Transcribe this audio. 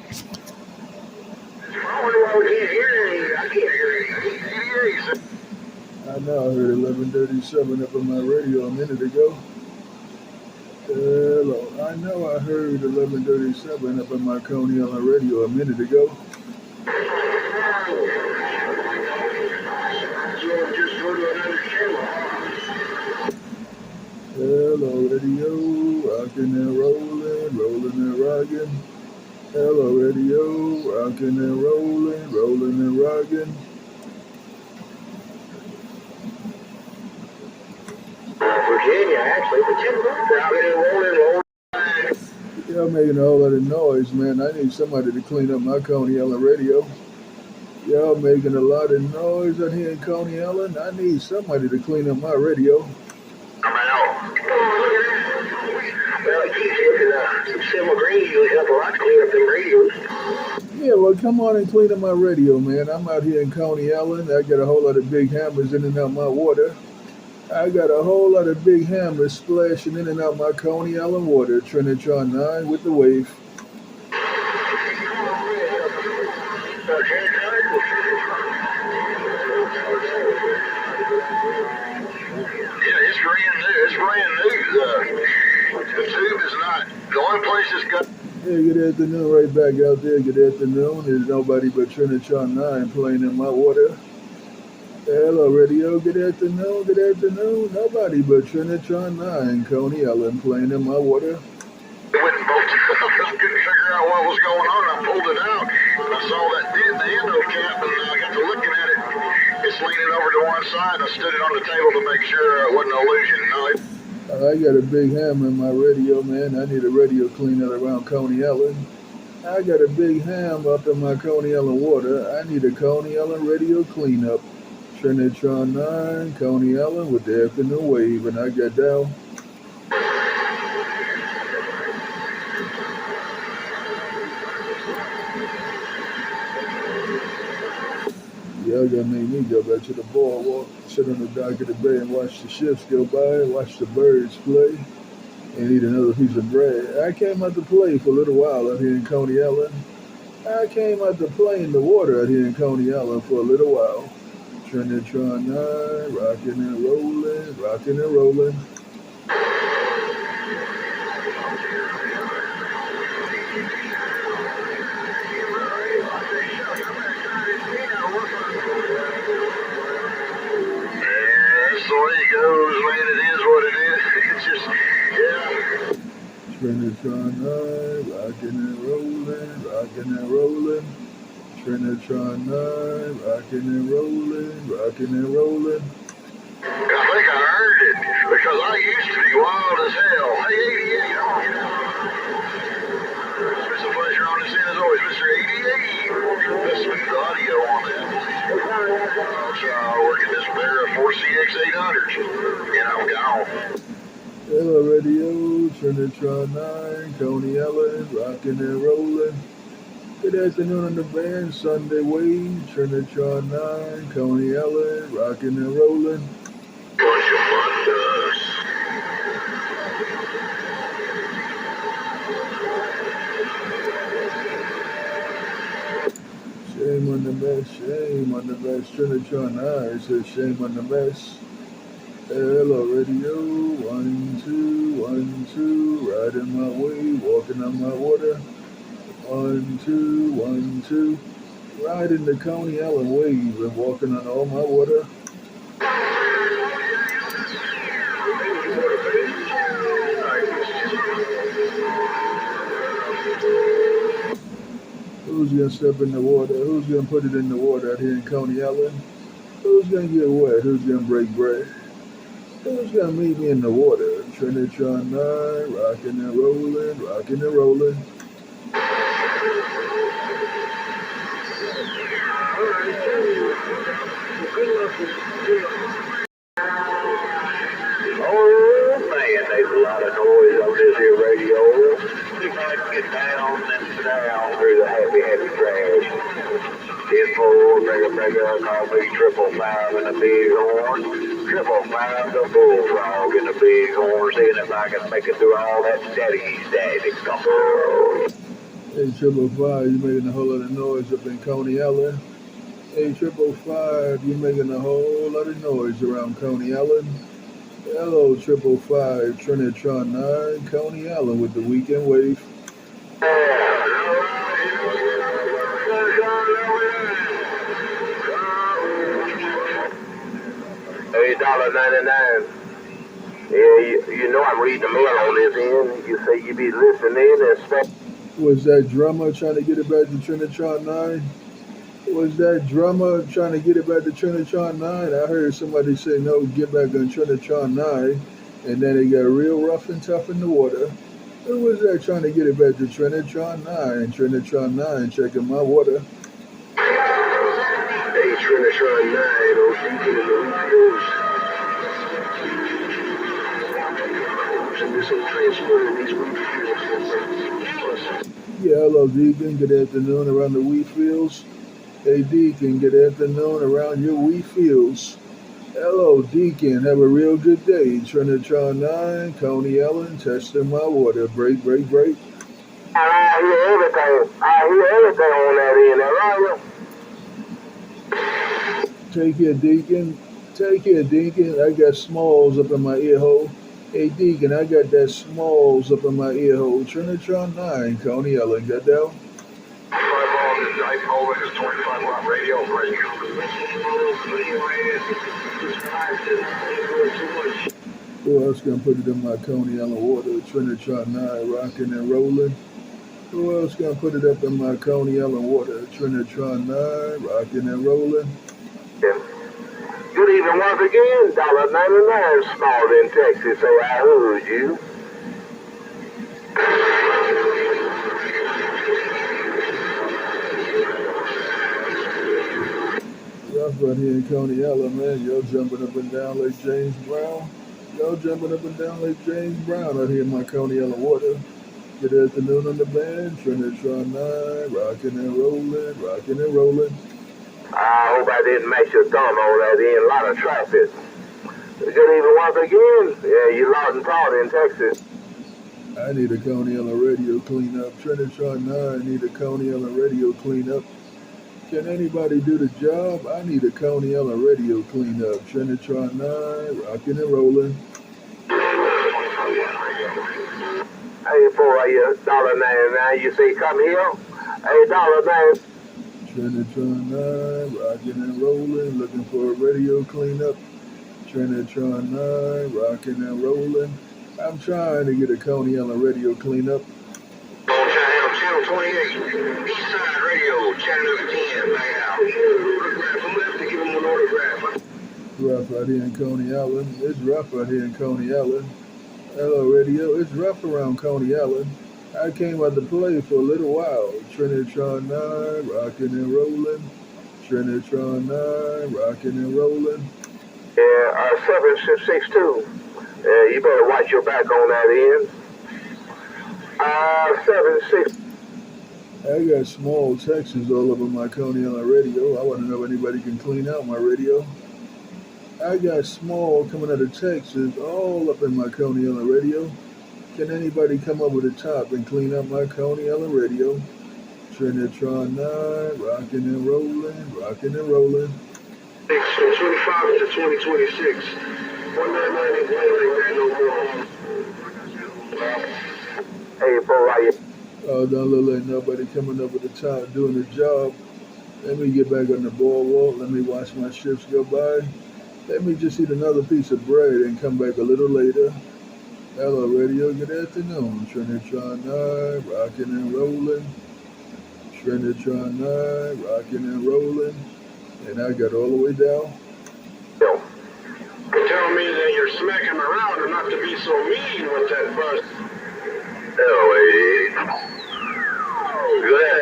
I know I heard 1137 up on my radio a minute ago. Hello. I know I heard 1137 up on my Coney Island radio a minute ago. Hello, radio, rockin' and rollin', rollin' and rockin'. Hello, radio, rockin' and rollin', rollin' and rockin'. Virginia, actually, rockin' and rollin'. Y'all making a whole lot of noise, man. I need somebody to clean up my Coney Island radio. Y'all making a lot of noise out here in Coney Island. I need somebody to clean up my radio. Well, some Silver Green usually help a lot to clean up them radios. Yeah, well, come on and clean up my radio, man. I'm out here in Coney Island. I got a whole lot of big hammers in and out my water. I got a whole lot of big hammers splashing in and out my Coney Island water. Trinitron9 with the wave. Yeah, it's brand new. It's brand new. The tube is not the only place it's got. Hey, good afternoon, right back out there. Good afternoon. There's nobody but Trinitron9 playing in my water. Hello, radio. Good afternoon. Good afternoon. Nobody but Trinitron9, Coney Island playing in my water. I couldn't figure out what was going on. I pulled it out. I saw that the endo cap, and I got to looking at it. It's leaning over to one side. I stood it on the table to make sure it wasn't an illusion. No, I got a big hammer in my radio, man. I need a radio clean out around Coney Island. I got a big ham up in my Coney Island water. I need a Coney Island radio cleanup. Trinitron9, Coney Island with the afternoon wave, and I got down. Y'all gonna make me go back to the boardwalk, sit on the dock of the bay and watch the ships go by, watch the birds play, and eat another piece of bread. I came out to play for a little while out here in Coney Island. I came out to play in the water out here in Coney Island for a little while. Trinitron9, rockin' and rollin', rockin' and rollin'. that's the way it goes, man. It is what it is. It's just, yeah. Trinitron9, rockin' and rollin', rockin' and rollin'. Trinitron9, rockin' and rollin', rockin' and rollin'. I think I earned it because I used to be wild as hell. Hey, 88, it's a pleasure on this end as always, Mr. 88. That's smooth audio on that. Working this pair of 4CX800s, and I'm gone. Hello, radio, Trinitron9, Coney Island, rockin' and rollin'. Good afternoon on the band, Sunday Wave, Trinitron9, Coney Island, rockin' and rollin'. Bunch of fun does. Shame on the mess, shame on the mess. Trinitron9 says shame on the mess. Hello, radio, 1, 2, 1, 2, riding my wave, walking on my water. 1, 2, 1, 2, riding the Coney Island wave and walking on all my water. Who's gonna step in the water? Who's gonna put it in the water out here in Coney Island? Who's gonna get wet? Who's gonna break bread? Who's gonna meet me in the water? Trinitron9, rockin' and rollin', rockin' and rollin'. Oh man, there's a lot of noise on this here radio. If I can get down and down through the happy trash. 10-4, mega, call me 555 in the big horn. 555 the bullfrog in the big horn. Seeing if I can make it through all that steady gumbo. Hey, Hey, 555, you making a whole lot of noise up in Coney Island. Hey, 555, you making a whole lot of noise around Coney Island. Hello, 555, Trinitron9, Coney Island with the weekend wave. $8.99. Yeah, you know I'm reading the mail on this end. You say you be listening and stuff. Was that drummer trying to get it back to Trinitron9? Was that drummer trying to get it back to Trinitron9? I heard somebody say, no, get back on Trinitron9. And then it got real rough and tough in the water. Who was that trying to get it back to Trinitron9? Trinitron9 checking my water. Hey, Trinitron9, Yeah, hello, Deacon. Good afternoon around the wheat fields. Hey, Deacon, good afternoon around your wheat fields. Hello, Deacon. Have a real good day. Trinitron9, Coney Island, testing my water. Break, break, break. I hear everything. On that end. Take care, Deacon. Take care, Deacon. I got smalls up in my ear hole. Hey, Deacon, I got that smalls up in my ear hole. Trinitron9, Coney Island. Got that? This 25-watt radio. Who else gonna put it in my Coney Island water? Trinitron9, rocking and rolling. Who else gonna put it up in my Coney Island water? Trinitron9, rocking and rolling. Yeah. Good evening once again. $1.99 small in Texas, so I heard you. Rough right here in Coney Island, man. Y'all jumping up and down like James Brown. Y'all jumping up and down like James Brown out here in my Coney Island water. Good afternoon on the band. Trinitron9, rocking and rolling, rocking and rolling. I hope I didn't make your thumb on that end. A lot of traffic. Good evening once again. Yeah, you loud and proud in Texas. I need a Coney Island radio cleanup. Trinitron9 need a Coney Island radio cleanup. Can anybody do the job? I need a Coney Island radio cleanup. Trinitron9, rocking and rolling. Hey, for you, $1.99. You say come here. Hey, $1.99. Trinitron9, rocking and rolling, looking for a radio cleanup. Trinitron9, rocking and rolling. I'm trying to get a Coney Island radio cleanup. Channel 28, East Side Radio, Channel 10, back out. Autograph him, left to give him an autograph. Rough out here in Coney Island. It's rough out here in Coney Island. Hello, radio. It's rough around Coney Island. I came out to play for a little while. Trinitron9, rocking and rolling. Trinitron9, rocking and rolling. Yeah, 7662. You better watch your back on that end. 76. I got small Texas all over my Coney Island radio. I want to know if anybody can clean out my radio. I got small coming out of Texas all up in my Coney Island radio. Can anybody come over the top and clean up my Coney Island radio? Trinitron9, rocking and rolling, rocking and rolling. From 25 to 2026. 199 no more. Hey, bro, how you? Oh, don't look like nobody coming over the top doing the job. Let me get back on the boardwalk. Let me watch my ships go by. Let me just eat another piece of bread and come back a little later. Hello, radio. Good afternoon. Trinitron9, rocking and rolling. Trinitron9, rocking and rolling. And I got all the way down. Yo. Tell me that you're smacking around and not to be so mean with that bus. Good